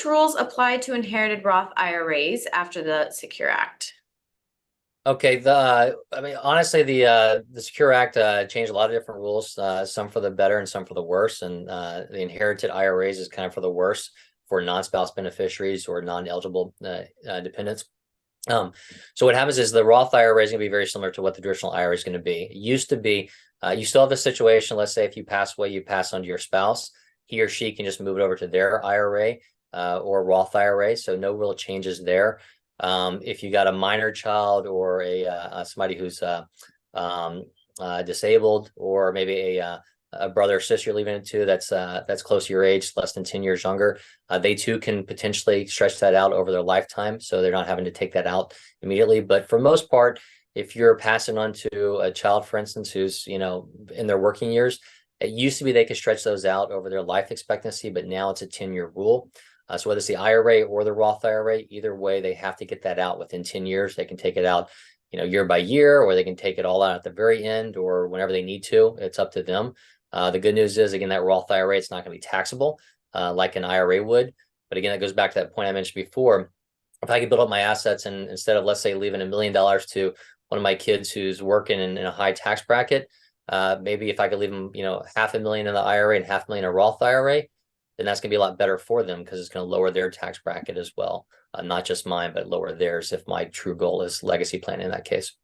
rules apply to inherited Roth IRAs after the Secure Act? Okay, I mean, honestly, the Secure Act changed a lot of different rules, some for the better and some for the worse. And the inherited IRAs is kind of for the worse for non-spouse beneficiaries or non-eligible dependents. So what happens is the Roth IRA is going to be very similar to what the traditional IRA is going to be. It used to be, you still have a situation, let's say if you pass away, you pass on to your spouse, he or she can just move it over to their IRA or Roth IRA. So no real changes there. If you got a minor child or somebody who's disabled, or maybe a brother or sister you're leaving it to that's close to your age, less than 10 years younger, they too can potentially stretch that out over their lifetime, so they're not having to take that out immediately. But for most part, if you're passing on to a child, for instance, who's in their working years, it used to be they could stretch those out over their life expectancy, but now it's a 10-year rule. So whether it's the IRA or the Roth IRA, either way, they have to get that out within 10 years. They can take it out, year by year, or they can take it all out at the very end or whenever they need to. It's up to them. The good news is, again, that Roth IRA, it's not going to be taxable like an IRA would. But again, that goes back to that point I mentioned before. If I could build up my assets and instead of, let's say, leaving $1 million to one of my kids who's working in a high tax bracket, maybe if I could leave them, $500,000 in the IRA and $500,000 in a Roth IRA, then that's going to be a lot better for them because it's going to lower their tax bracket as well. Not just mine, but lower theirs if my true goal is legacy planning in that case.